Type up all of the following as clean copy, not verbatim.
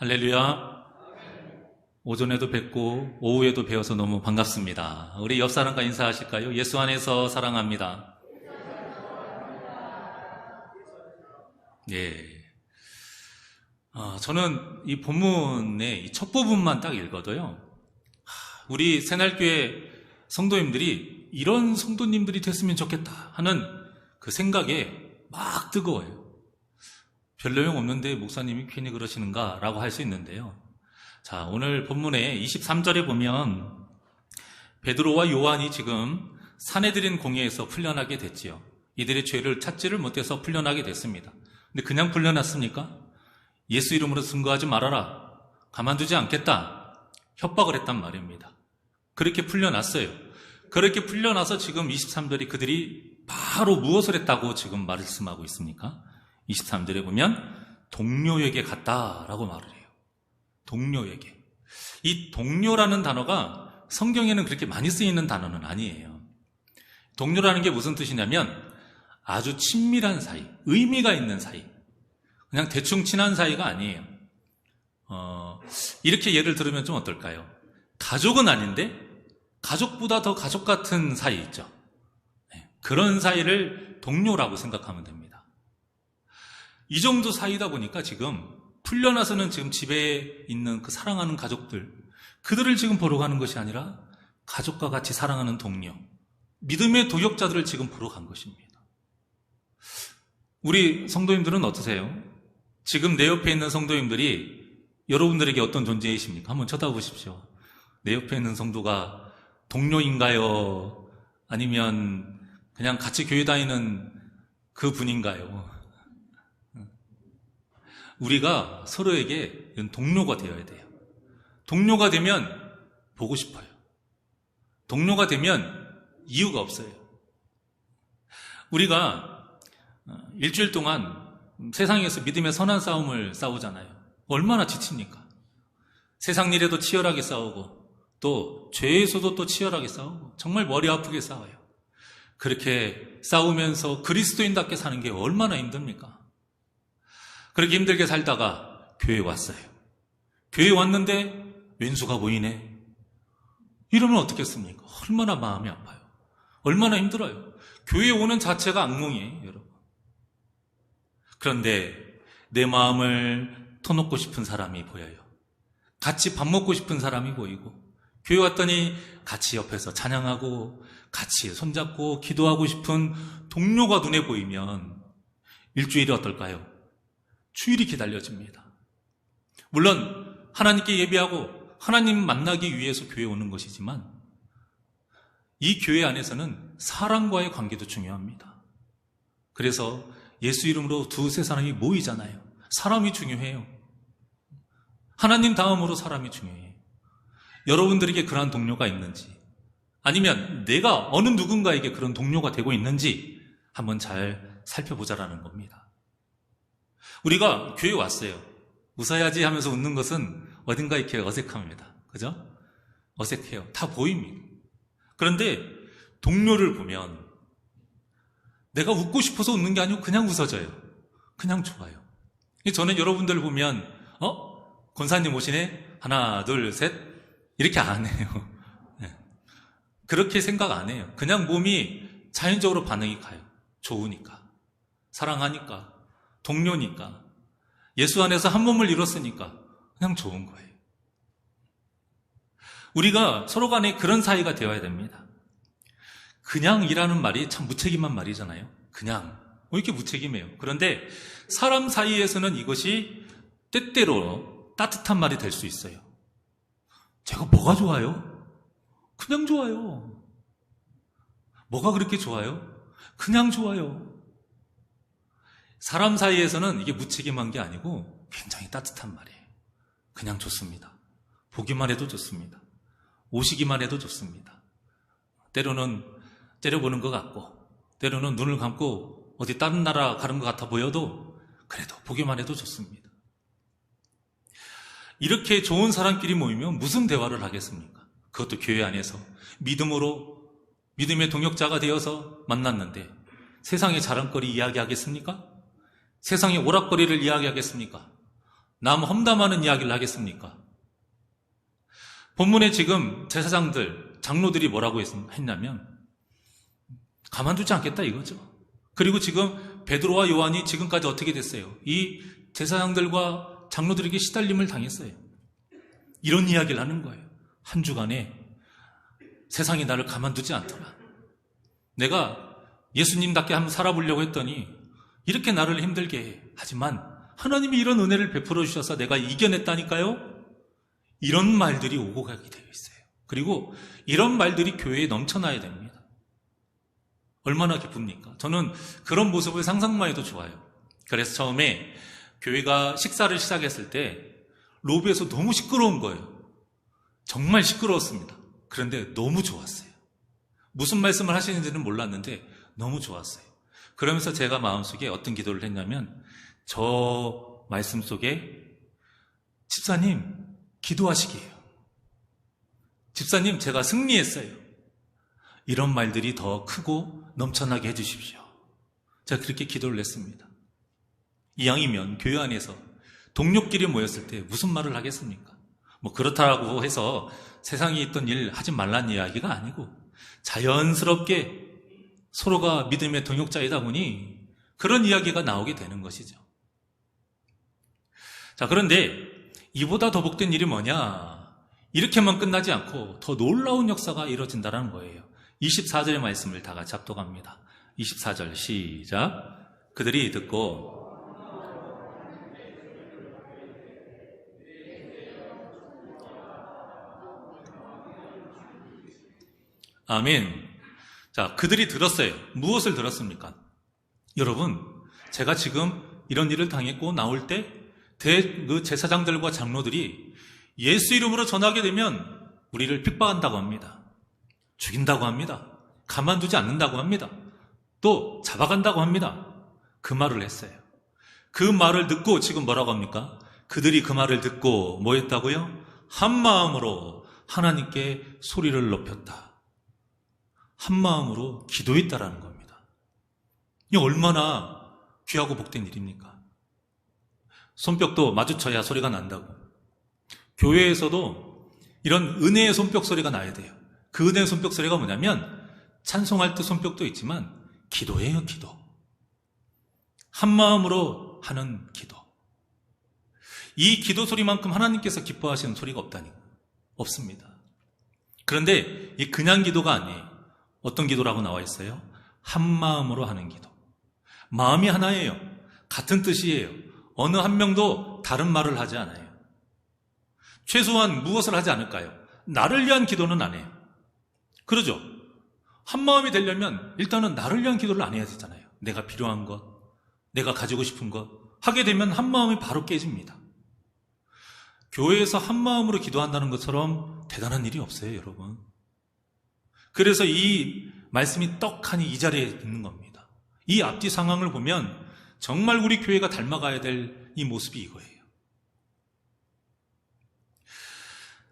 할렐루야. 오전에도 뵙고 오후에도 뵈어서 너무 반갑습니다. 우리 옆 사람과 인사하실까요? 예수 안에서 사랑합니다. 예. 저는 이 본문의 이 첫 부분만 딱 읽어도요, 우리 새날교회 성도님들이 이런 성도님들이 됐으면 좋겠다 하는 그 생각에 막 뜨거워요. 별 내용 없는데 목사님이 괜히 그러시는가 라고 할 수 있는데요. 자, 오늘 본문의 23절에 보면 베드로와 요한이 지금 사내들인 공회에서 풀려나게 됐지요. 이들의 죄를 찾지를 못해서 풀려나게 됐습니다. 근데 그냥 풀려났습니까? 예수 이름으로 증거하지 말아라, 가만두지 않겠다, 협박을 했단 말입니다. 그렇게 풀려났어요. 그렇게 풀려나서 지금 23절이 그들이 바로 무엇을 했다고 지금 말씀하고 있습니까? 23절에 보면 동료에게 갔다라고 말을 해요. 동료에게. 이 동료라는 단어가 성경에는 그렇게 많이 쓰이는 단어는 아니에요. 동료라는 게 무슨 뜻이냐면 아주 친밀한 사이, 의미가 있는 사이, 그냥 대충 친한 사이가 아니에요. 이렇게 예를 들으면 좀 어떨까요? 가족은 아닌데 가족보다 더 가족 같은 사이 있죠. 그런 사이를 동료라고 생각하면 됩니다. 이 정도 사이다 보니까 지금 풀려나서는 지금 집에 있는 그 사랑하는 가족들, 그들을 지금 보러 가는 것이 아니라 가족과 같이 사랑하는 동료, 믿음의 도역자들을 지금 보러 간 것입니다. 우리 성도님들은 어떠세요? 지금 내 옆에 있는 성도님들이 여러분들에게 어떤 존재이십니까? 한번 쳐다보십시오. 내 옆에 있는 성도가 동료인가요? 아니면 그냥 같이 교회 다니는 그 분인가요? 우리가 서로에게 동료가 되어야 돼요. 동료가 되면 보고 싶어요. 동료가 되면 이유가 없어요. 우리가 일주일 동안 세상에서 믿음의 선한 싸움을 싸우잖아요. 얼마나 지칩니까? 세상 일에도 치열하게 싸우고 또 죄에서도 또 치열하게 싸우고 정말 머리 아프게 싸워요. 그렇게 싸우면서 그리스도인답게 사는 게 얼마나 힘듭니까? 그렇게 힘들게 살다가 교회에 왔어요. 교회에 왔는데 왼수가 보이네. 이러면 어떻겠습니까? 얼마나 마음이 아파요. 얼마나 힘들어요. 교회에 오는 자체가 악몽이에요, 여러분. 그런데 내 마음을 터놓고 싶은 사람이 보여요. 같이 밥 먹고 싶은 사람이 보이고, 교회 왔더니 같이 옆에서 찬양하고 같이 손잡고 기도하고 싶은 동료가 눈에 보이면 일주일이 어떨까요? 주일이 기다려집니다. 물론 하나님께 예배하고 하나님 만나기 위해서 교회에 오는 것이지만 이 교회 안에서는 사람과의 관계도 중요합니다. 그래서 예수 이름으로 두세 사람이 모이잖아요. 사람이 중요해요. 하나님 다음으로 사람이 중요해요. 여러분들에게 그러한 동료가 있는지, 아니면 내가 어느 누군가에게 그런 동료가 되고 있는지 한번 잘 살펴보자라는 겁니다. 우리가 교회에 왔어요. 웃어야지 하면서 웃는 것은 어딘가 이렇게 어색합니다. 그죠? 어색해요. 다 보입니다. 그런데 동료를 보면 내가 웃고 싶어서 웃는 게 아니고 그냥 웃어져요. 그냥 좋아요. 저는 여러분들 보면 권사님 오시네? 하나, 둘, 셋? 이렇게 안 해요. 네. 그렇게 생각 안 해요. 그냥 몸이 자연적으로 반응이 가요. 좋으니까. 사랑하니까. 동료니까. 예수 안에서 한 몸을 이뤘으니까. 그냥 좋은 거예요. 우리가 서로 간에 그런 사이가 되어야 됩니다. 그냥이라는 말이 참 무책임한 말이잖아요. 그냥. 왜 이렇게 무책임해요? 그런데 사람 사이에서는 이것이 때때로 따뜻한 말이 될 수 있어요. 제가 뭐가 좋아요? 그냥 좋아요. 뭐가 그렇게 좋아요? 그냥 좋아요. 사람 사이에서는 이게 무책임한 게 아니고 굉장히 따뜻한 말이에요. 그냥 좋습니다. 보기만 해도 좋습니다. 오시기만 해도 좋습니다. 때로는 째려보는 것 같고, 때로는 눈을 감고 어디 다른 나라 가는 것 같아 보여도 그래도 보기만 해도 좋습니다. 이렇게 좋은 사람끼리 모이면 무슨 대화를 하겠습니까? 그것도 교회 안에서 믿음으로 믿음의 동역자가 되어서 만났는데 세상의 자랑거리 이야기하겠습니까? 세상의 오락거리를 이야기하겠습니까? 남 험담하는 이야기를 하겠습니까? 본문에 지금 제사장들, 장로들이 뭐라고 했냐면 가만두지 않겠다 이거죠. 그리고 지금 베드로와 요한이 지금까지 어떻게 됐어요? 이 제사장들과 장로들에게 시달림을 당했어요. 이런 이야기를 하는 거예요. 한 주간에 세상이 나를 가만두지 않더라. 내가 예수님답게 한번 살아보려고 했더니 이렇게 나를 힘들게 해. 하지만 하나님이 이런 은혜를 베풀어 주셔서 내가 이겨냈다니까요. 이런 말들이 오고 가게 되어 있어요. 그리고 이런 말들이 교회에 넘쳐나야 됩니다. 얼마나 기쁩니까? 저는 그런 모습을 상상만 해도 좋아요. 그래서 처음에 교회가 식사를 시작했을 때 로비에서 너무 시끄러운 거예요. 정말 시끄러웠습니다. 그런데 너무 좋았어요. 무슨 말씀을 하시는지는 몰랐는데 너무 좋았어요. 그러면서 제가 마음속에 어떤 기도를 했냐면 저 말씀 속에 집사님 기도하시게요. 집사님 제가 승리했어요. 이런 말들이 더 크고 넘쳐나게 해주십시오. 제가 그렇게 기도를 했습니다. 이왕이면 교회 안에서 동료끼리 모였을 때 무슨 말을 하겠습니까? 뭐 그렇다고 해서 세상에 있던 일 하지 말란 이야기가 아니고 자연스럽게 서로가 믿음의 동역자이다 보니 그런 이야기가 나오게 되는 것이죠. 자, 그런데 이보다 더 복된 일이 뭐냐? 이렇게만 끝나지 않고 더 놀라운 역사가 이루어진다는 거예요. 24절의 말씀을 다 같이 합독합니다. 24절 시작. 그들이 듣고 아멘. 자, 그들이 들었어요. 무엇을 들었습니까? 여러분, 제가 지금 이런 일을 당했고 나올 때 그 제사장들과 장로들이 예수 이름으로 전하게 되면 우리를 핍박한다고 합니다. 죽인다고 합니다. 가만두지 않는다고 합니다. 또 잡아간다고 합니다. 그 말을 했어요. 그 말을 듣고 지금 뭐라고 합니까? 그들이 그 말을 듣고 뭐 했다고요? 한 마음으로 하나님께 소리를 높였다. 한 마음으로 기도했다라는 겁니다. 이 얼마나 귀하고 복된 일입니까? 손뼉도 마주쳐야 소리가 난다고. 교회에서도 이런 은혜의 손뼉 소리가 나야 돼요. 그 은혜의 손뼉 소리가 뭐냐면 찬송할 때 손뼉도 있지만 기도예요, 기도. 한 마음으로 하는 기도. 이 기도 소리만큼 하나님께서 기뻐하시는 소리가 없습니다. 그런데 이 그냥 기도가 아니에요. 어떤 기도라고 나와 있어요? 한 마음으로 하는 기도. 마음이 하나예요. 같은 뜻이에요. 어느 한 명도 다른 말을 하지 않아요. 최소한 무엇을 하지 않을까요? 나를 위한 기도는 안 해요. 그러죠? 한 마음이 되려면 일단은 나를 위한 기도를 안 해야 되잖아요. 내가 필요한 것, 내가 가지고 싶은 것 하게 되면 한 마음이 바로 깨집니다. 교회에서 한 마음으로 기도한다는 것처럼 대단한 일이 없어요, 여러분. 그래서 이 말씀이 떡하니 이 자리에 있는 겁니다. 이 앞뒤 상황을 보면 정말 우리 교회가 닮아가야 될 이 모습이 이거예요.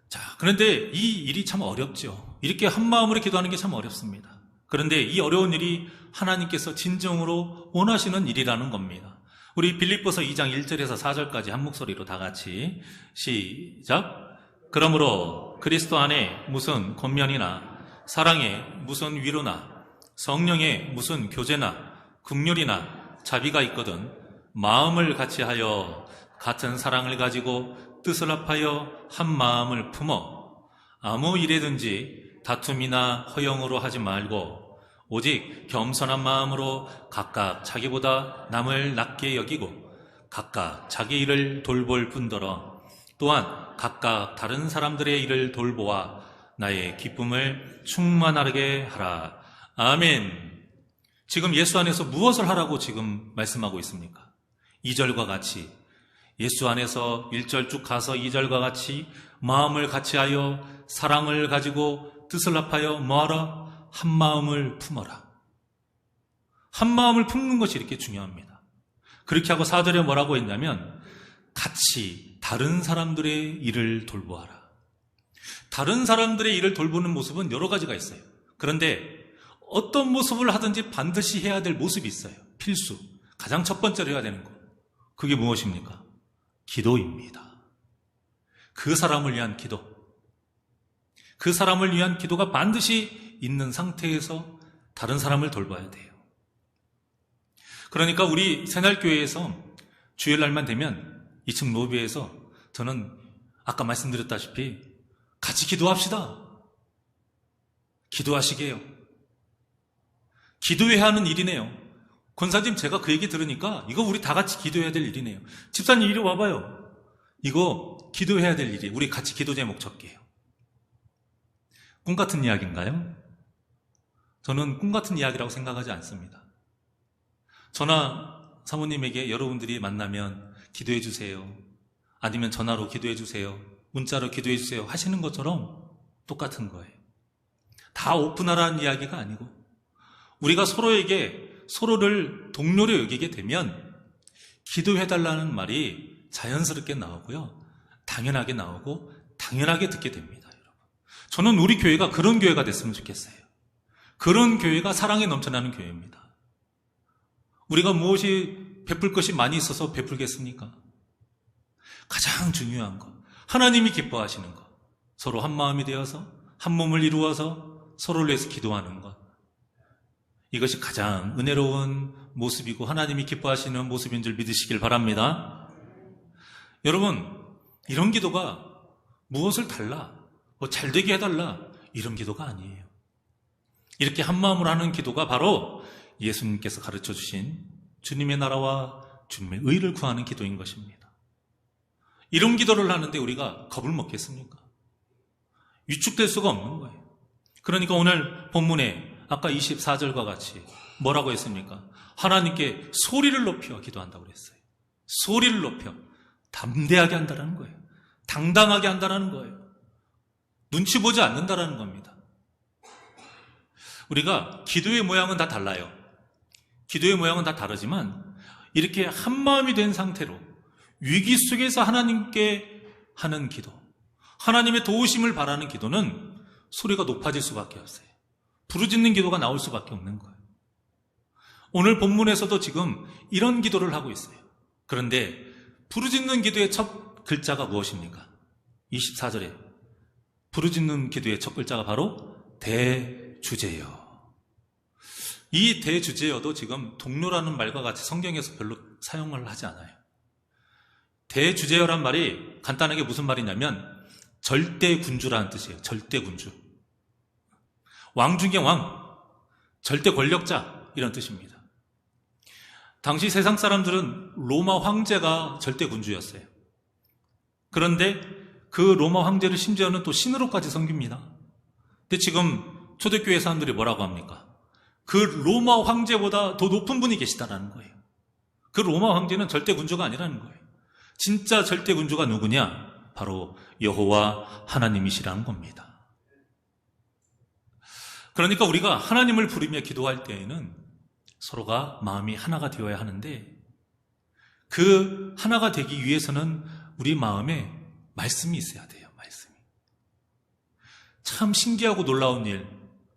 자, 그런데 이 일이 참 어렵죠. 이렇게 한 마음으로 기도하는 게 참 어렵습니다. 그런데 이 어려운 일이 하나님께서 진정으로 원하시는 일이라는 겁니다. 우리 빌립보서 2장 1절에서 4절까지 한 목소리로 다 같이 시작. 그러므로 그리스도 안에 무슨 권면이나 사랑에 무슨 위로나 성령에 무슨 교제나 긍휼이나 자비가 있거든 마음을 같이하여 같은 사랑을 가지고 뜻을 합하여 한 마음을 품어 아무 일에든지 다툼이나 허영으로 하지 말고 오직 겸손한 마음으로 각각 자기보다 남을 낮게 여기고 각각 자기 일을 돌볼 뿐더러 또한 각각 다른 사람들의 일을 돌보아 나의 기쁨을 충만하게 하라. 아멘. 지금 예수 안에서 무엇을 하라고 지금 말씀하고 있습니까? 2절과 같이 예수 안에서 1절 쭉 가서 2절과 같이 마음을 같이하여 사랑을 가지고 뜻을 합하여 뭐하라? 한 마음을 품어라. 한 마음을 품는 것이 이렇게 중요합니다. 그렇게 하고 4절에 뭐라고 했냐면 같이 다른 사람들의 일을 돌보아라. 다른 사람들의 일을 돌보는 모습은 여러 가지가 있어요. 그런데 어떤 모습을 하든지 반드시 해야 될 모습이 있어요. 필수. 가장 첫 번째로 해야 되는 거. 그게 무엇입니까? 기도입니다. 그 사람을 위한 기도. 그 사람을 위한 기도가 반드시 있는 상태에서 다른 사람을 돌봐야 돼요. 그러니까 우리 새날교회에서 주일날만 되면 2층 로비에서 저는 아까 말씀드렸다시피 같이 기도합시다. 기도하시게요. 기도해야 하는 일이네요. 권사님, 제가 그 얘기 들으니까 이거 우리 다 같이 기도해야 될 일이네요. 집사님 이리 와봐요. 이거 기도해야 될 일이, 우리 같이 기도 제목 적게요. 꿈 같은 이야기인가요? 저는 꿈 같은 이야기라고 생각하지 않습니다. 저나 사모님에게 여러분들이 만나면 기도해 주세요, 아니면 전화로 기도해 주세요, 문자로 기도해 주세요 하시는 것처럼 똑같은 거예요. 다 오픈하라는 이야기가 아니고, 우리가 서로를 동료로 여기게 되면 기도해달라는 말이 자연스럽게 나오고요, 당연하게 나오고 당연하게 듣게 됩니다. 여러분, 저는 우리 교회가 그런 교회가 됐으면 좋겠어요. 그런 교회가 사랑에 넘쳐나는 교회입니다. 우리가 무엇이 베풀 것이 많이 있어서 베풀겠습니까? 가장 중요한 것, 하나님이 기뻐하시는 것, 서로 한 마음이 되어서 한 몸을 이루어서 서로를 위해서 기도하는 것, 이것이 가장 은혜로운 모습이고 하나님이 기뻐하시는 모습인 줄 믿으시길 바랍니다. 여러분, 이런 기도가 무엇을 달라, 잘되게 해달라, 이런 기도가 아니에요. 이렇게 한 마음으로 하는 기도가 바로 예수님께서 가르쳐 주신 주님의 나라와 주님의 의를 구하는 기도인 것입니다. 이런 기도를 하는데 우리가 겁을 먹겠습니까? 위축될 수가 없는 거예요. 그러니까 오늘 본문에 아까 24절과 같이 뭐라고 했습니까? 하나님께 소리를 높여 기도한다고 그랬어요. 소리를 높여 담대하게 한다는 거예요. 당당하게 한다는 거예요. 눈치 보지 않는다는 겁니다. 우리가 기도의 모양은 다 달라요. 기도의 모양은 다 다르지만 이렇게 한마음이 된 상태로 위기 속에서 하나님께 하는 기도, 하나님의 도우심을 바라는 기도는 소리가 높아질 수밖에 없어요. 부르짖는 기도가 나올 수밖에 없는 거예요. 오늘 본문에서도 지금 이런 기도를 하고 있어요. 그런데 부르짖는 기도의 첫 글자가 무엇입니까? 24절에 부르짖는 기도의 첫 글자가 바로 대주제여. 이 대주제여도 지금 동료라는 말과 같이 성경에서 별로 사용을 하지 않아요. 대주제여란 말이 간단하게 무슨 말이냐면 절대군주라는 뜻이에요. 절대군주. 왕 중에 왕, 절대 권력자, 이런 뜻입니다. 당시 세상 사람들은 로마 황제가 절대군주였어요. 그런데 그 로마 황제를 심지어는 또 신으로까지 섬깁니다. 근데 지금 초대교회 사람들이 뭐라고 합니까? 그 로마 황제보다 더 높은 분이 계시다라는 거예요. 그 로마 황제는 절대군주가 아니라는 거예요. 진짜 절대군주가 누구냐? 바로 여호와 하나님이시라는 겁니다. 그러니까 우리가 하나님을 부르며 기도할 때에는 서로가 마음이 하나가 되어야 하는데, 그 하나가 되기 위해서는 우리 마음에 말씀이 있어야 돼요. 말씀이. 참 신기하고 놀라운 일,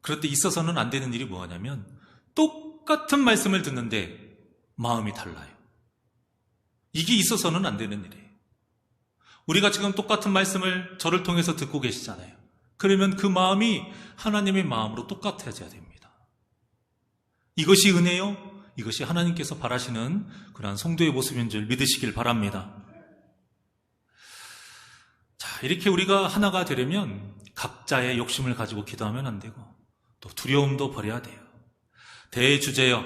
그런데 있어서는 안 되는 일이 뭐냐면 똑같은 말씀을 듣는데 마음이 달라요. 이게 있어서는 안 되는 일이에요. 우리가 지금 똑같은 말씀을 저를 통해서 듣고 계시잖아요. 그러면 그 마음이 하나님의 마음으로 똑같아져야 됩니다. 이것이 은혜요? 이것이 하나님께서 바라시는 그러한 성도의 모습인 줄 믿으시길 바랍니다. 자, 이렇게 우리가 하나가 되려면 각자의 욕심을 가지고 기도하면 안 되고 또 두려움도 버려야 돼요. 대주제여,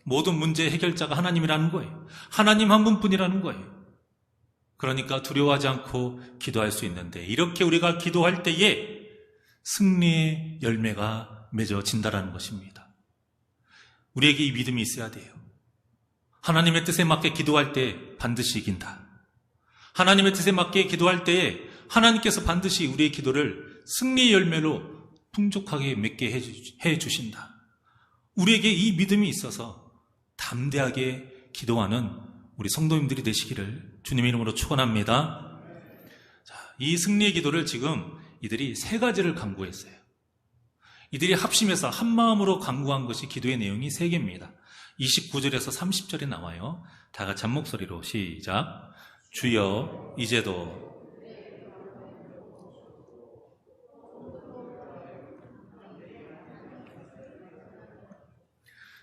모든 문제의 해결자가 하나님이라는 거예요. 하나님 한 분뿐이라는 거예요. 그러니까 두려워하지 않고 기도할 수 있는데, 이렇게 우리가 기도할 때에 승리의 열매가 맺어진다라는 것입니다. 우리에게 이 믿음이 있어야 돼요. 하나님의 뜻에 맞게 기도할 때 반드시 이긴다. 하나님의 뜻에 맞게 기도할 때에 하나님께서 반드시 우리의 기도를 승리의 열매로 풍족하게 맺게 해주신다. 우리에게 이 믿음이 있어서 담대하게 기도하는 우리 성도님들이 되시기를 주님의 이름으로 축원합니다. 자, 이 승리의 기도를 지금 이들이 세 가지를 강구했어요. 이들이 합심해서 한 마음으로 강구한 것이 기도의 내용이 세 개입니다. 29절에서 30절에 나와요. 다 같이 한 목소리로 시작. 주여 이제도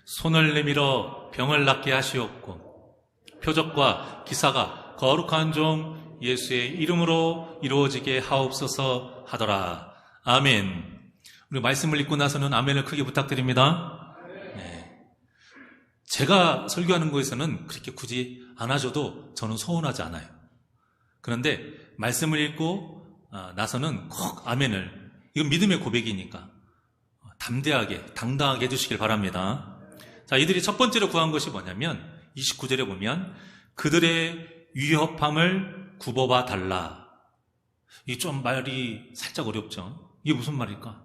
손을 내밀어 병을 낫게 하시옵고 표적과 기사가 거룩한 종 예수의 이름으로 이루어지게 하옵소서 하더라. 아멘. 우리 말씀을 읽고 나서는 아멘을 크게 부탁드립니다. 네. 제가 설교하는 거에서는 그렇게 굳이 안 하셔도 저는 서운하지 않아요. 그런데 말씀을 읽고 나서는 꼭 아멘을, 이건 믿음의 고백이니까 담대하게 당당하게 해주시길 바랍니다. 자, 이들이 첫 번째로 구한 것이 뭐냐면 29절에 보면 그들의 위협함을 굽어봐 달라. 이게 좀 말이 살짝 어렵죠. 이게 무슨 말일까?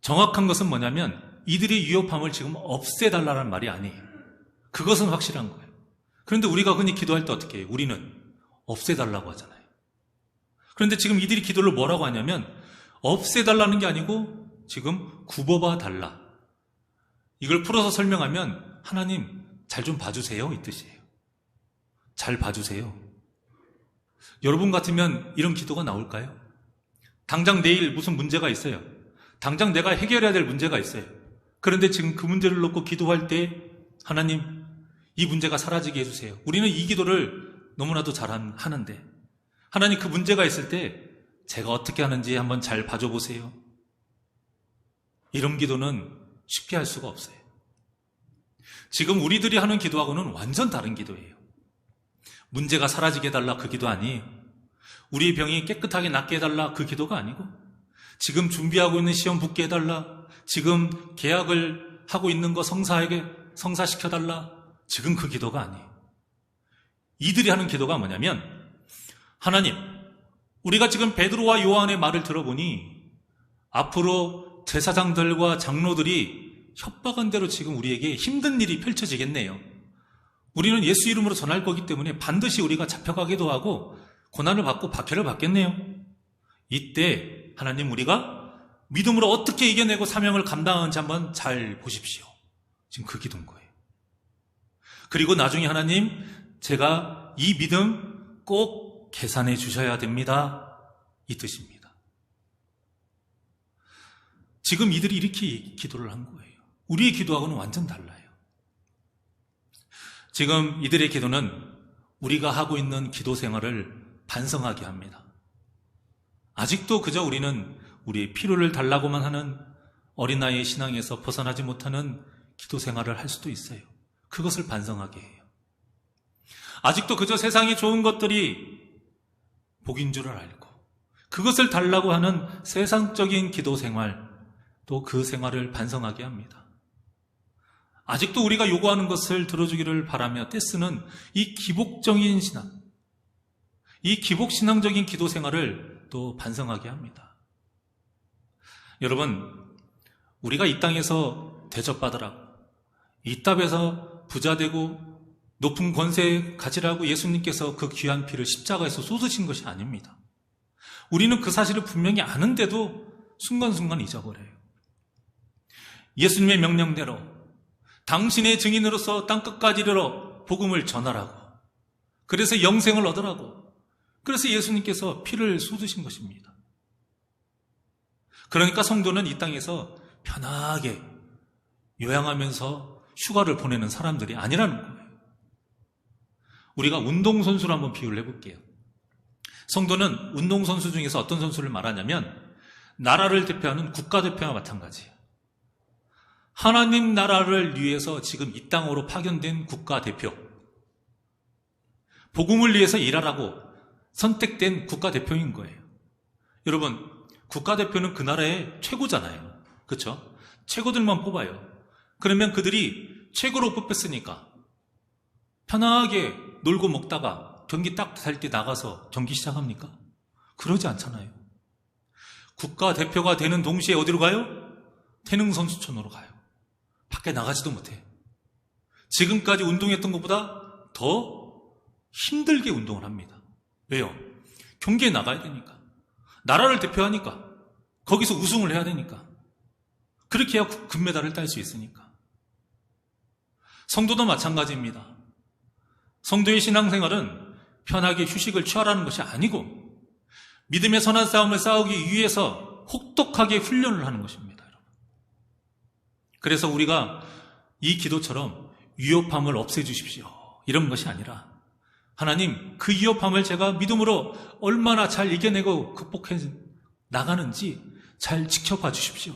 정확한 것은 뭐냐면 이들의 위협함을 지금 없애달라는 말이 아니에요. 그것은 확실한 거예요. 그런데 우리가 흔히 기도할 때 어떻게 해요? 우리는 없애달라고 하잖아요. 그런데 지금 이들이 기도를 뭐라고 하냐면 없애달라는 게 아니고 지금 굽어봐 달라. 이걸 풀어서 설명하면 하나님 잘 좀 봐주세요 이 뜻이에요. 잘 봐주세요. 여러분 같으면 이런 기도가 나올까요? 당장 내일 무슨 문제가 있어요. 당장 내가 해결해야 될 문제가 있어요. 그런데 지금 그 문제를 놓고 기도할 때 하나님 이 문제가 사라지게 해주세요. 우리는 이 기도를 너무나도 잘 하는데 하나님 그 문제가 있을 때 제가 어떻게 하는지 한번 잘 봐줘 보세요. 이런 기도는 쉽게 할 수가 없어요. 지금 우리들이 하는 기도하고는 완전 다른 기도예요. 문제가 사라지게 해달라 그 기도 아니에요. 우리 병이 깨끗하게 낫게 해달라 그 기도가 아니고 지금 준비하고 있는 시험 붙게 해달라, 지금 계약을 하고 있는 거 성사시켜달라, 지금 그 기도가 아니에요. 이들이 하는 기도가 뭐냐면 하나님 우리가 지금 베드로와 요한의 말을 들어보니 앞으로 제사장들과 장로들이 협박한 대로 지금 우리에게 힘든 일이 펼쳐지겠네요. 우리는 예수 이름으로 전할 거기 때문에 반드시 우리가 잡혀가기도 하고 고난을 받고 박해를 받겠네요. 이때 하나님 우리가 믿음으로 어떻게 이겨내고 사명을 감당하는지 한번 잘 보십시오. 지금 그 기도인 거예요. 그리고 나중에 하나님 제가 이 믿음 꼭 계산해 주셔야 됩니다. 이 뜻입니다. 지금 이들이 이렇게 기도를 한 거예요. 우리의 기도하고는 완전 달라요. 지금 이들의 기도는 우리가 하고 있는 기도 생활을 반성하게 합니다. 아직도 그저 우리는 우리의 필요를 달라고만 하는 어린아이의 신앙에서 벗어나지 못하는 기도 생활을 할 수도 있어요. 그것을 반성하게 해요. 아직도 그저 세상에 좋은 것들이 복인 줄을 알고 그것을 달라고 하는 세상적인 기도 생활, 또 그 생활을 반성하게 합니다. 아직도 우리가 요구하는 것을 들어주기를 바라며 떼쓰는 이 기복적인 신앙, 이 기복신앙적인 기도 생활을 또 반성하게 합니다. 여러분, 우리가 이 땅에서 대접받으라고, 이 땅에서 부자되고 높은 권세 가지라고 예수님께서 그 귀한 피를 십자가에서 쏟으신 것이 아닙니다. 우리는 그 사실을 분명히 아는데도 순간순간 잊어버려요. 예수님의 명령대로 당신의 증인으로서 땅끝까지 이르러 복음을 전하라고, 그래서 영생을 얻으라고, 그래서 예수님께서 피를 쏟으신 것입니다. 그러니까 성도는 이 땅에서 편하게 요양하면서 휴가를 보내는 사람들이 아니라는 거예요. 우리가 운동선수를 한번 비유를 해볼게요. 성도는 운동선수 중에서 어떤 선수를 말하냐면 나라를 대표하는 국가대표와 마찬가지예요. 하나님 나라를 위해서 지금 이 땅으로 파견된 국가대표, 복음을 위해서 일하라고 선택된 국가대표인 거예요. 여러분, 국가대표는 그 나라의 최고잖아요. 그렇죠? 최고들만 뽑아요. 그러면 그들이 최고로 뽑혔으니까 편하게 놀고 먹다가 경기 딱 살 때 나가서 경기 시작합니까? 그러지 않잖아요. 국가대표가 되는 동시에 어디로 가요? 태능선수촌으로 가요. 밖에 나가지도 못해. 지금까지 운동했던 것보다 더 힘들게 운동을 합니다. 왜요? 경기에 나가야 되니까. 나라를 대표하니까. 거기서 우승을 해야 되니까. 그렇게 해야 금메달을 딸 수 있으니까. 성도도 마찬가지입니다. 성도의 신앙생활은 편하게 휴식을 취하라는 것이 아니고 믿음의 선한 싸움을 싸우기 위해서 혹독하게 훈련을 하는 것입니다. 여러분. 그래서 우리가 이 기도처럼 위협함을 없애주십시오, 이런 것이 아니라 하나님, 그 위협함을 제가 믿음으로 얼마나 잘 이겨내고 극복해 나가는지 잘 지켜봐 주십시오.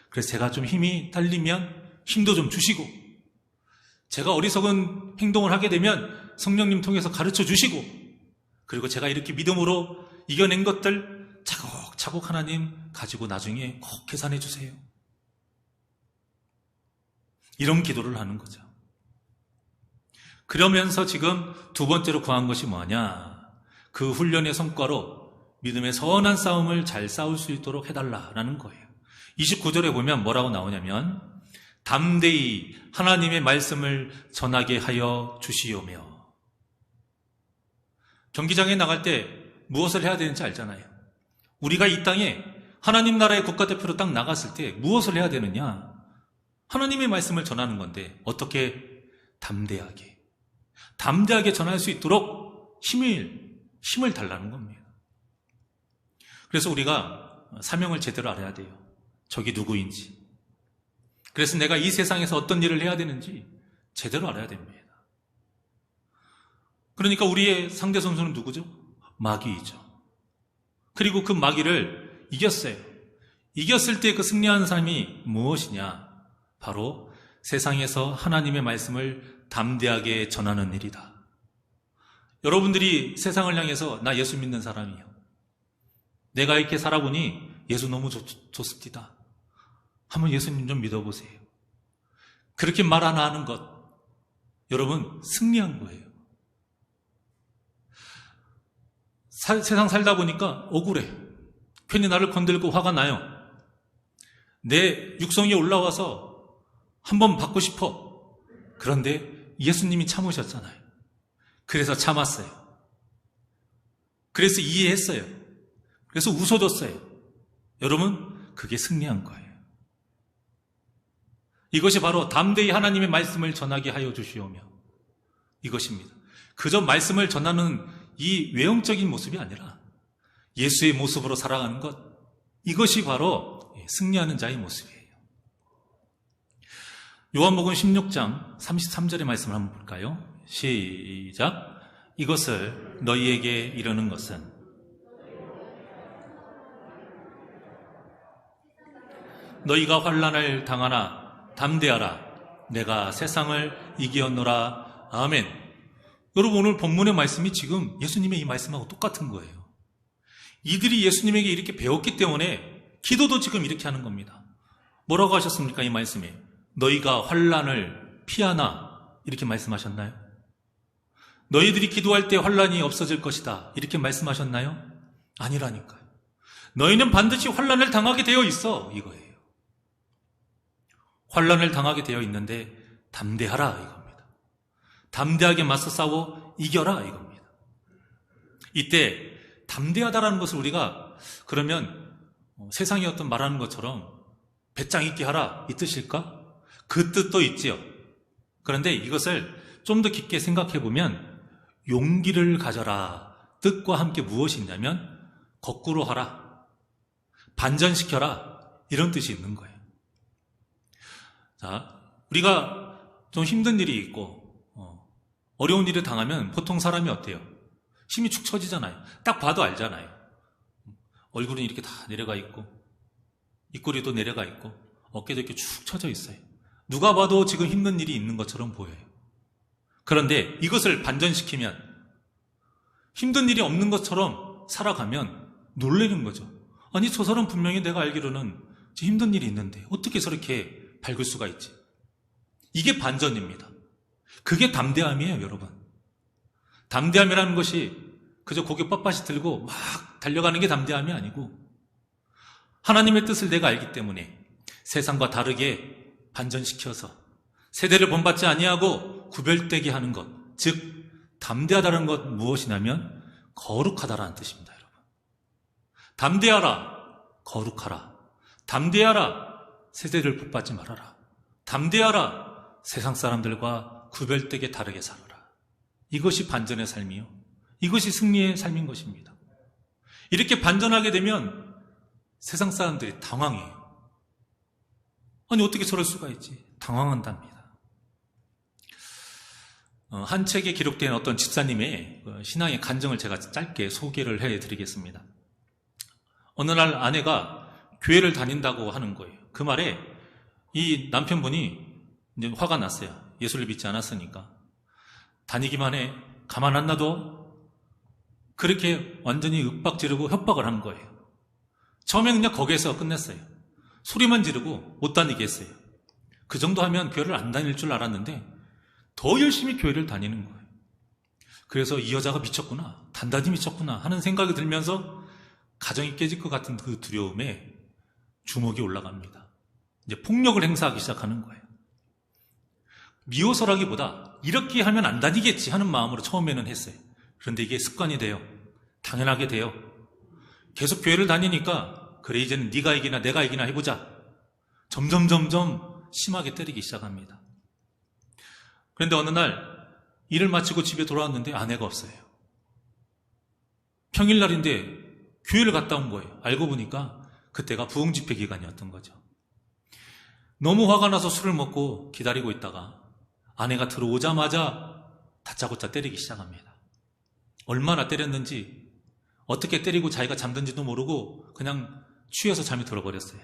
그래서 제가 좀 힘이 딸리면 힘도 좀 주시고, 제가 어리석은 행동을 하게 되면 성령님 통해서 가르쳐 주시고, 그리고 제가 이렇게 믿음으로 이겨낸 것들 차곡차곡 하나님 가지고 나중에 꼭 계산해 주세요. 이런 기도를 하는 거죠. 그러면서 지금 두 번째로 구한 것이 뭐냐? 그 훈련의 성과로 믿음의 선한 싸움을 잘 싸울 수 있도록 해달라라는 거예요. 29절에 보면 뭐라고 나오냐면 담대히 하나님의 말씀을 전하게 하여 주시오며. 경기장에 나갈 때 무엇을 해야 되는지 알잖아요. 우리가 이 땅에 하나님 나라의 국가대표로 딱 나갔을 때 무엇을 해야 되느냐? 하나님의 말씀을 전하는 건데 어떻게 담대하게 전할 수 있도록 힘을 달라는 겁니다. 그래서 우리가 사명을 제대로 알아야 돼요. 적이 누구인지. 그래서 내가 이 세상에서 어떤 일을 해야 되는지 제대로 알아야 됩니다. 그러니까 우리의 상대 선수는 누구죠? 마귀이죠. 그리고 그 마귀를 이겼어요. 이겼을 때 그 승리하는 사람이 무엇이냐? 바로 세상에서 하나님의 말씀을 담대하게 전하는 일이다. 여러분들이 세상을 향해서 나 예수 믿는 사람이요, 내가 이렇게 살아보니 예수 너무 좋습니다, 한번 예수님 좀 믿어보세요. 그렇게 말 하나 하는 것, 여러분 승리한 거예요. 세상 살다 보니까 억울해. 괜히 나를 건들고 화가 나요. 내 육성이 올라와서 한번 받고 싶어. 그런데 예수님이 참으셨잖아요. 그래서 참았어요. 그래서 이해했어요. 그래서 웃어줬어요. 여러분, 그게 승리한 거예요. 이것이 바로 담대히 하나님의 말씀을 전하게 하여 주시오며, 이것입니다. 그저 말씀을 전하는 이 외형적인 모습이 아니라 예수의 모습으로 살아가는 것, 이것이 바로 승리하는 자의 모습이에요. 요한복음 16장 33절의 말씀을 한번 볼까요? 시작. 이것을 너희에게 이르는 것은 너희가 환난을 당하나 담대하라, 내가 세상을 이기었노라. 아멘. 여러분, 오늘 본문의 말씀이 지금 예수님의 이 말씀하고 똑같은 거예요. 이들이 예수님에게 이렇게 배웠기 때문에 기도도 지금 이렇게 하는 겁니다. 뭐라고 하셨습니까? 이 말씀에 너희가 환난을 피하나, 이렇게 말씀하셨나요? 너희들이 기도할 때 환난이 없어질 것이다, 이렇게 말씀하셨나요? 아니라니까요. 너희는 반드시 환난을 당하게 되어 있어, 이거예요. 환난을 당하게 되어 있는데 담대하라, 이겁니다. 담대하게 맞서 싸워 이겨라, 이겁니다. 이때 담대하다라는 것을 우리가 그러면 세상의 어떤 말하는 것처럼 배짱 있게 하라, 이 뜻일까? 그 뜻도 있지요. 그런데 이것을 좀 더 깊게 생각해 보면 용기를 가져라 뜻과 함께 무엇이 있냐면 거꾸로 하라, 반전시켜라, 이런 뜻이 있는 거예요. 자, 우리가 좀 힘든 일이 있고 어려운 일을 당하면 보통 사람이 어때요? 힘이 축 처지잖아요. 딱 봐도 알잖아요. 얼굴은 이렇게 다 내려가 있고 입꼬리도 내려가 있고 어깨도 이렇게 축 처져 있어요. 누가 봐도 지금 힘든 일이 있는 것처럼 보여요. 그런데 이것을 반전시키면 힘든 일이 없는 것처럼 살아가면 놀라는 거죠. 아니, 저 사람 분명히 내가 알기로는 힘든 일이 있는데 어떻게 저렇게 밝을 수가 있지? 이게 반전입니다. 그게 담대함이에요, 여러분. 담대함이라는 것이 그저 고개 빳빳이 들고 막 달려가는 게 담대함이 아니고 하나님의 뜻을 내가 알기 때문에 세상과 다르게 반전시켜서 세대를 본받지 아니하고 구별되게 하는 것, 즉 담대하다는 것 무엇이냐면 거룩하다라는 뜻입니다, 여러분. 담대하라, 거룩하라. 담대하라, 세대를 본받지 말아라. 담대하라, 세상 사람들과 구별되게 다르게 살아라. 이것이 반전의 삶이요. 이것이 승리의 삶인 것입니다. 이렇게 반전하게 되면 세상 사람들이 당황해요. 아니, 어떻게 저럴 수가 있지? 당황한답니다. 한 책에 기록된 어떤 집사님의 신앙의 간증을 제가 짧게 소개를 해드리겠습니다. 어느 날 아내가 교회를 다닌다고 하는 거예요. 그 말에 이 남편분이 이제 화가 났어요. 예수를 믿지 않았으니까. 다니기만 해. 가만 안 놔둬. 그렇게 완전히 윽박 지르고 협박을 한 거예요. 처음에 그냥 거기에서 끝냈어요. 소리만 지르고 못 다니게 했어요. 그 정도 하면 교회를 안 다닐 줄 알았는데 더 열심히 교회를 다니는 거예요. 그래서 이 여자가 미쳤구나, 단단히 미쳤구나 하는 생각이 들면서 가정이 깨질 것 같은 그 두려움에 주먹이 올라갑니다. 이제 폭력을 행사하기 시작하는 거예요. 미워서라기보다 이렇게 하면 안 다니겠지 하는 마음으로 처음에는 했어요. 그런데 이게 습관이 돼요. 당연하게 돼요. 계속 교회를 다니니까 그래, 이제는 네가 이기나 내가 이기나 해보자. 점점 심하게 때리기 시작합니다. 그런데 어느 날 일을 마치고 집에 돌아왔는데 아내가 없어요. 평일날인데 교회를 갔다 온 거예요. 알고 보니까 그때가 부흥집회 기간이었던 거죠. 너무 화가 나서 술을 먹고 기다리고 있다가 아내가 들어오자마자 다짜고짜 때리기 시작합니다. 얼마나 때렸는지, 어떻게 때리고 자기가 잠든지도 모르고 그냥 취해서 잠이 들어버렸어요.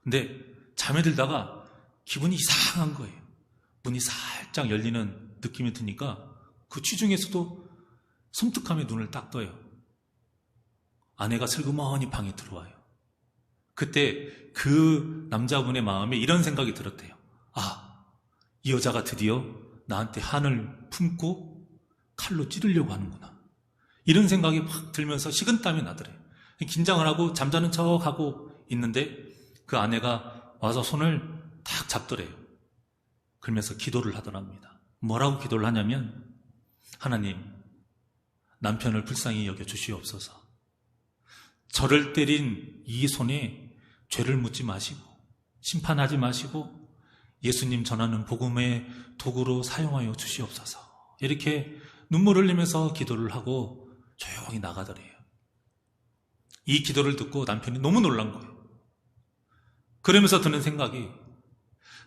근데 잠에 들다가 기분이 이상한 거예요. 문이 살짝 열리는 느낌이 드니까 그 취중에서도 섬뜩함에 눈을 딱 떠요. 아내가 슬그머니 방에 들어와요. 그때 그 남자분의 마음에 이런 생각이 들었대요. 아, 이 여자가 드디어 나한테 한을 품고 칼로 찌르려고 하는구나. 이런 생각이 확 들면서 식은땀이 나더래요. 긴장을 하고 잠자는 척하고 있는데 그 아내가 와서 손을 탁 잡더래요. 그러면서 기도를 하더랍니다. 뭐라고 기도를 하냐면, 하나님, 남편을 불쌍히 여겨 주시옵소서. 저를 때린 이 손에 죄를 묻지 마시고 심판하지 마시고 예수님 전하는 복음의 도구로 사용하여 주시옵소서. 이렇게 눈물을 흘리면서 기도를 하고 조용히 나가더래요. 이 기도를 듣고 남편이 너무 놀란 거예요. 그러면서 드는 생각이,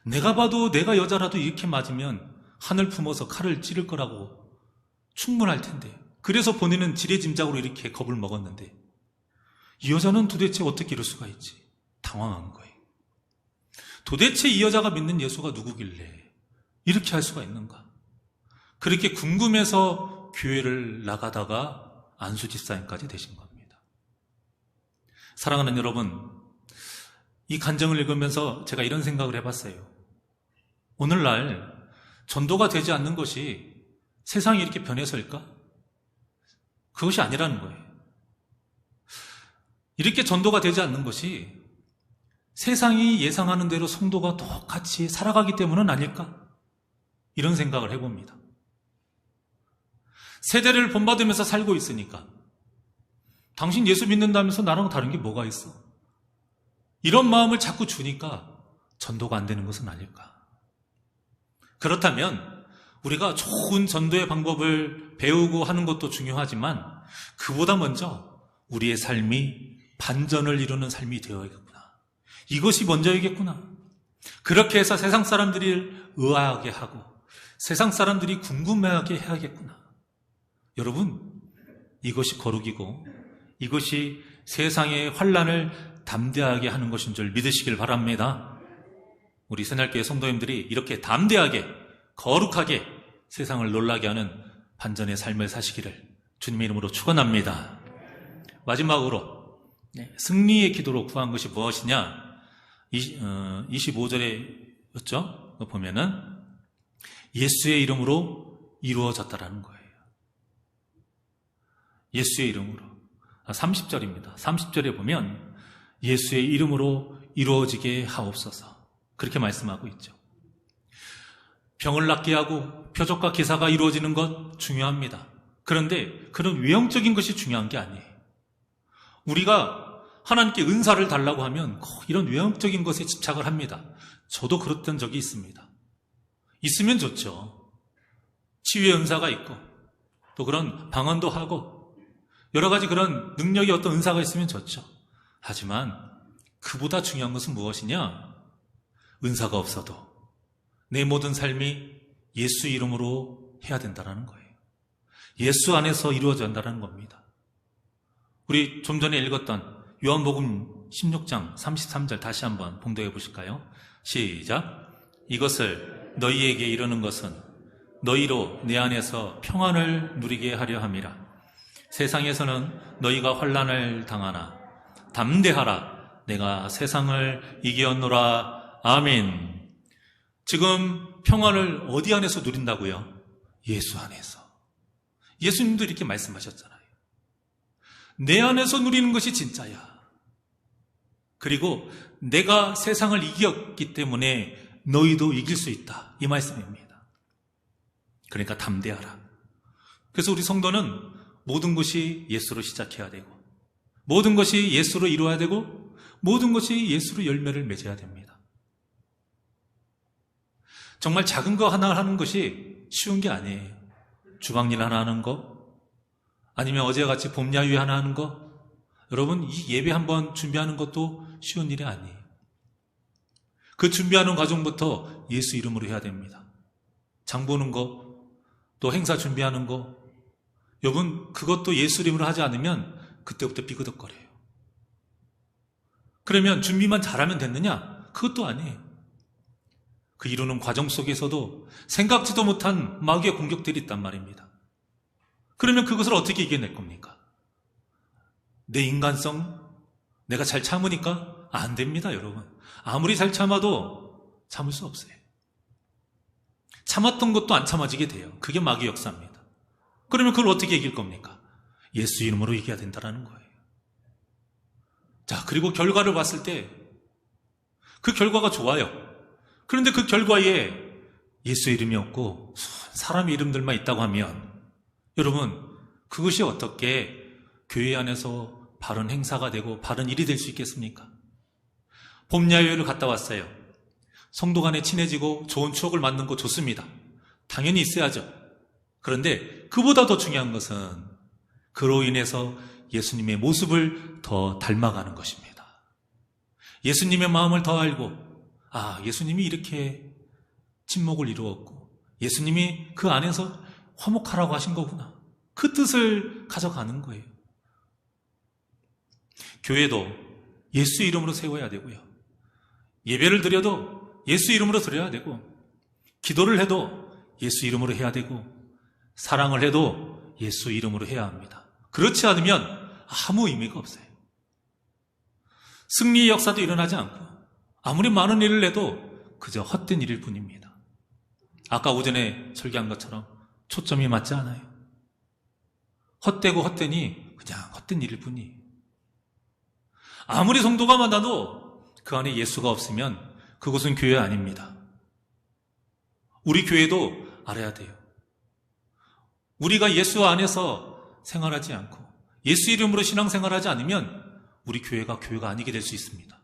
내가 봐도 내가 여자라도 이렇게 맞으면 하늘 품어서 칼을 찌를 거라고 충분할 텐데, 그래서 본인은 지레짐작으로 이렇게 겁을 먹었는데 이 여자는 도대체 어떻게 이럴 수가 있지? 당황한 거예요. 도대체 이 여자가 믿는 예수가 누구길래 이렇게 할 수가 있는가? 그렇게 궁금해서 교회를 나가다가 안수 집사님까지 되신 겁니다. 사랑하는 여러분, 이 간증을 읽으면서 제가 이런 생각을 해봤어요. 오늘날 전도가 되지 않는 것이 세상이 이렇게 변해서일까? 그것이 아니라는 거예요. 이렇게 전도가 되지 않는 것이 세상이 예상하는 대로 성도가 똑같이 살아가기 때문은 아닐까? 이런 생각을 해봅니다. 세대를 본받으면서 살고 있으니까 당신 예수 믿는다면서 나랑 다른 게 뭐가 있어? 이런 마음을 자꾸 주니까 전도가 안 되는 것은 아닐까? 그렇다면 우리가 좋은 전도의 방법을 배우고 하는 것도 중요하지만 그보다 먼저 우리의 삶이 반전을 이루는 삶이 되어야겠구나. 이것이 먼저이겠구나. 그렇게 해서 세상 사람들이 의아하게 하고 세상 사람들이 궁금해하게 해야겠구나. 여러분, 이것이 거룩이고 이것이 세상의 환난을 담대하게 하는 것인 줄 믿으시길 바랍니다. 우리 새날교회 성도님들이 이렇게 담대하게 거룩하게 세상을 놀라게 하는 반전의 삶을 사시기를 주님의 이름으로 축원합니다. 마지막으로 승리의 기도로 구한 것이 무엇이냐? 25절에였죠? 보면은 예수의 이름으로 이루어졌다라는 거예요. 예수의 이름으로. 30절입니다. 30절에 보면 예수의 이름으로 이루어지게 하옵소서. 그렇게 말씀하고 있죠. 병을 낫게 하고 표적과 기사가 이루어지는 것 중요합니다. 그런데 그런 외형적인 것이 중요한 게 아니에요. 우리가 하나님께 은사를 달라고 하면 이런 외형적인 것에 집착을 합니다. 저도 그랬던 적이 있습니다. 있으면 좋죠. 치유의 은사가 있고 또 그런 방언도 하고 여러 가지 그런 능력이 어떤 은사가 있으면 좋죠. 하지만 그보다 중요한 것은 무엇이냐? 은사가 없어도 내 모든 삶이 예수 이름으로 해야 된다는 거예요. 예수 안에서 이루어져야 한다는 겁니다. 우리 좀 전에 읽었던 요한복음 16장 33절 다시 한번 봉독해 보실까요? 시작. 이것을 너희에게 이르는 것은 너희로 내 안에서 평안을 누리게 하려 함이라. 세상에서는 너희가 환난을 당하나 담대하라. 내가 세상을 이기었노라. 아멘. 지금 평안을 어디 안에서 누린다고요? 예수 안에서. 예수님도 이렇게 말씀하셨잖아요. 내 안에서 누리는 것이 진짜야. 그리고 내가 세상을 이겼기 때문에 너희도 이길 수 있다. 이 말씀입니다. 그러니까 담대하라. 그래서 우리 성도는 모든 것이 예수로 시작해야 되고 모든 것이 예수로 이루어야 되고 모든 것이 예수로 열매를 맺어야 됩니다. 정말 작은 거 하나 하는 것이 쉬운 게 아니에요. 주방일 하나 하는 거 아니면 어제같이 봄야유 하나 하는 거 여러분 이 예배 한번 준비하는 것도 쉬운 일이 아니에요. 그 준비하는 과정부터 예수 이름으로 해야 됩니다. 장 보는 거 또 행사 준비하는 거 여러분 그것도 예수 이름으로 하지 않으면 그때부터 삐그덕거려요. 그러면 준비만 잘하면 됐느냐? 그것도 아니에요. 그 이루는 과정 속에서도 생각지도 못한 마귀의 공격들이 있단 말입니다. 그러면 그것을 어떻게 이겨낼 겁니까? 내 인간성? 내가 잘 참으니까? 안 됩니다, 여러분. 아무리 잘 참아도 참을 수 없어요. 참았던 것도 안 참아지게 돼요. 그게 마귀 역사입니다. 그러면 그걸 어떻게 이길 겁니까? 예수 이름으로 이겨야 된다는 거예요. 자, 그리고 결과를 봤을 때 그 결과가 좋아요. 그런데 그 결과에 예수 이름이 없고 사람 이름들만 있다고 하면 여러분 그것이 어떻게 교회 안에서 바른 행사가 되고 바른 일이 될 수 있겠습니까? 봄야유회를 갔다 왔어요. 성도 간에 친해지고 좋은 추억을 만든 거 좋습니다. 당연히 있어야죠. 그런데 그보다 더 중요한 것은 그로 인해서 예수님의 모습을 더 닮아가는 것입니다. 예수님의 마음을 더 알고 예수님이 이렇게 친목을 이루었고 예수님이 그 안에서 화목하라고 하신 거구나. 그 뜻을 가져가는 거예요. 교회도 예수 이름으로 세워야 되고요. 예배를 드려도 예수 이름으로 드려야 되고 기도를 해도 예수 이름으로 해야 되고 사랑을 해도 예수 이름으로 해야 합니다. 그렇지 않으면 아무 의미가 없어요. 승리의 역사도 일어나지 않고 아무리 많은 일을 해도 그저 헛된 일일 뿐입니다. 아까 오전에 설교한 것처럼 초점이 맞지 않아요. 헛되고 헛되니 그냥 헛된 일일 뿐이에요. 아무리 성도가 많아도 그 안에 예수가 없으면 그것은 교회 아닙니다. 우리 교회도 알아야 돼요. 우리가 예수 안에서 생활하지 않고 예수 이름으로 신앙생활하지 않으면 우리 교회가 아니게 될 수 있습니다.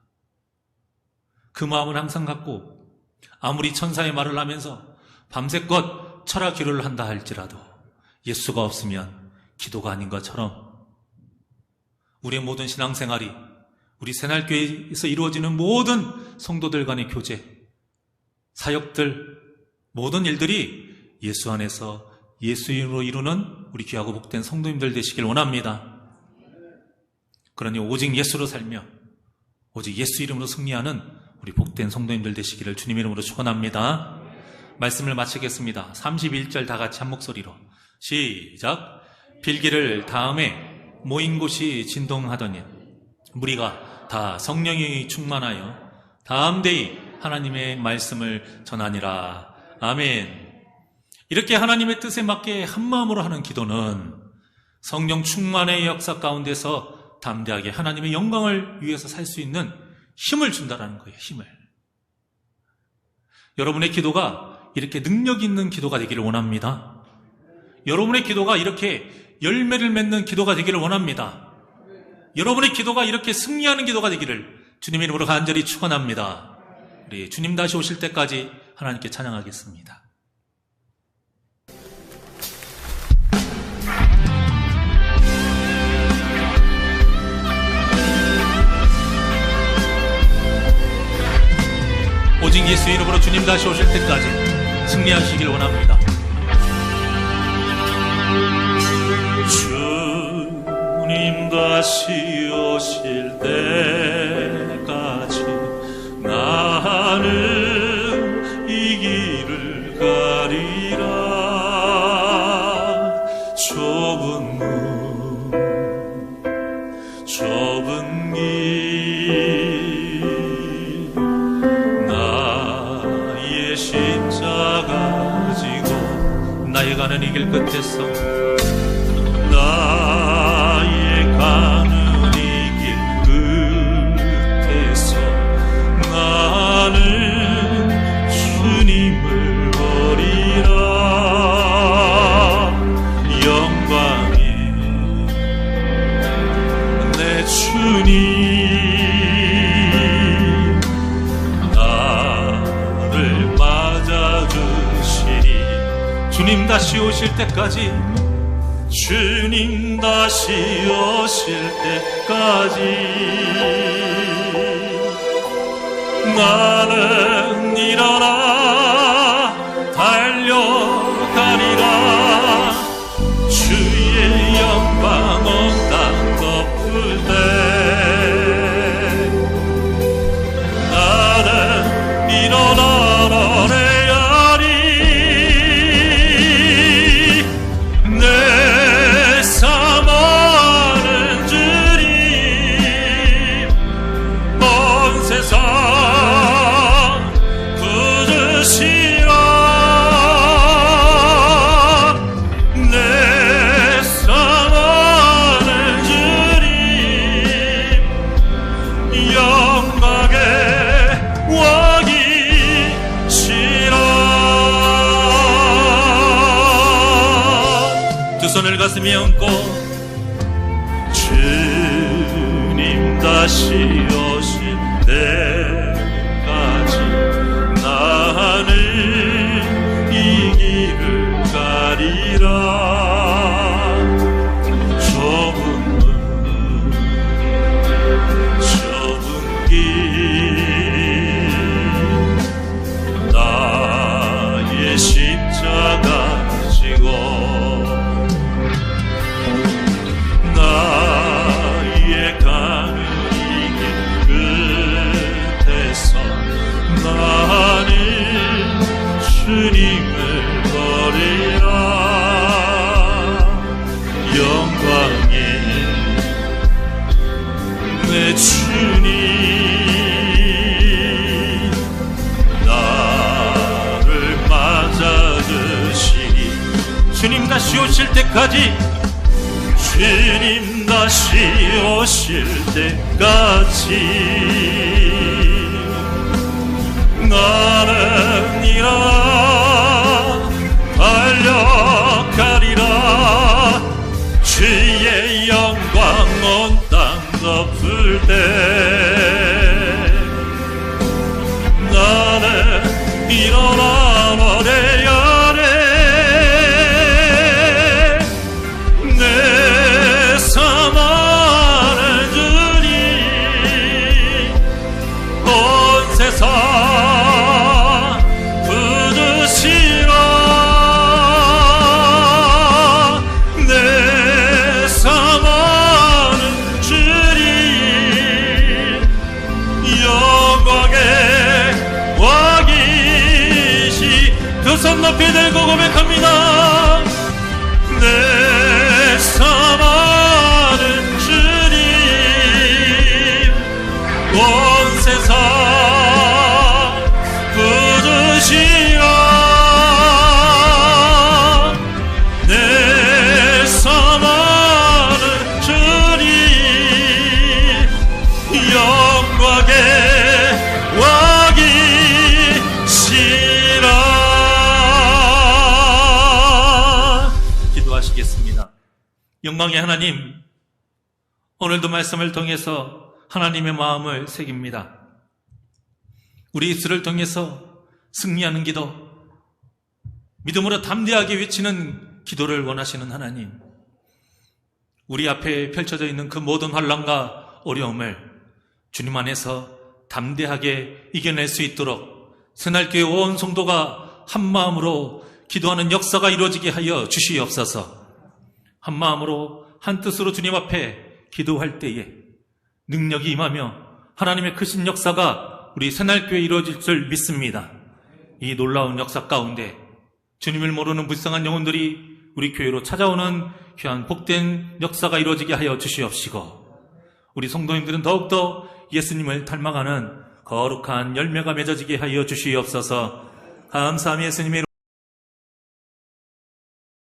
그 마음을 항상 갖고 아무리 천사의 말을 하면서 밤새껏 철학 기도를 한다 할지라도 예수가 없으면 기도가 아닌 것처럼 우리의 모든 신앙생활이 우리 새날교회에서 이루어지는 모든 성도들 간의 교제, 사역들, 모든 일들이 예수 안에서 예수 이름으로 이루는 우리 귀하고 복된 성도님들 되시길 원합니다. 그러니 오직 예수로 살며 오직 예수 이름으로 승리하는 우리 복된 성도님들 되시기를 주님 이름으로 축원합니다. 말씀을 마치겠습니다. 31절 다 같이 한 목소리로 시작. 빌기를 다음에 모인 곳이 진동하더니 무리가 다 성령이 충만하여 담대히 하나님의 말씀을 전하니라. 아멘. 이렇게 하나님의 뜻에 맞게 한마음으로 하는 기도는 성령 충만의 역사 가운데서 담대하게 하나님의 영광을 위해서 살 수 있는 힘을 준다라는 거예요. 힘을. 여러분의 기도가 이렇게 능력 있는 기도가 되기를 원합니다. 여러분의 기도가 이렇게 열매를 맺는 기도가 되기를 원합니다. 여러분의 기도가 이렇게 승리하는 기도가 되기를 주님의 이름으로 간절히 축원합니다. 우리 주님 다시 오실 때까지 하나님께 찬양하겠습니다. 예수 이름으로 주님 다시 오실 때까지 승리하시길 원합니다. 주님 다시 오실 때까지 나는 이 길을 가리라. 좁은 문 좁은 길 나의 십자가 지고 나의 가는 이 길 끝에서 나의 가는 이 길 끝에서 나는 주님을 버리라. 영광의 내 주님 나를 맞아주시니. 주님 다시 오실 때까지 주님 다시 오실 때까지 나는 일어나 달려가리라. 주의 영광 온 땅 덮을 때 나는 일어나 노래하리. 내 사모하는 주님 온 세상 부르시라. 내 사모하는 주님 영광의 왕이시라. 두 손을 가슴에 얹고 주님 다시 오실 때까지 나는 이 길을 가리라. 좁은 문 좁은 길 나의 십자가 지고 나의 가는 이 길 끝에서 나는 주님을 버리라. 영광의 내 주님 나를 맞아주시니. 주님 다시 오실 때까지 주님 다시 오실 때까지 나는 일어나 달려가리라. 주의 영광 온 땅 덮을 때 나는 일어나 노래하리. 내 사랑하는 주님 온 세상 부르시라. 내 사랑하는 주님 영광의 왕이시. 두 손 높이 들고 고백합니다. 내 사랑하는 주님 온 세상 부르시라. 내 사랑하는 주님 영광의 왕이시라. 기도하시겠습니다. 영광의 하나님, 오늘도 말씀을 통해서 하나님의 마음을 새깁니다. 우리 입술을 통해서 승리하는 기도, 믿음으로 담대하게 외치는 기도를 원하시는 하나님, 우리 앞에 펼쳐져 있는 그 모든 환난과 어려움을 주님 안에서 담대하게 이겨낼 수 있도록 새날교회 온 성도가 한 마음으로 기도하는 역사가 이루어지게 하여 주시옵소서. 한 마음으로 한 뜻으로 주님 앞에 기도할 때에 능력이 임하며 하나님의 크신 역사가 우리 새날교회에 이루어질 줄 믿습니다. 이 놀라운 역사 가운데 주님을 모르는 불쌍한 영혼들이 우리 교회로 찾아오는 귀한 복된 역사가 이루어지게 하여 주시옵시고, 우리 성도님들은 더욱더 예수님을 닮아가는 거룩한 열매가 맺어지게 하여 주시옵소서. 감사함이 예수님의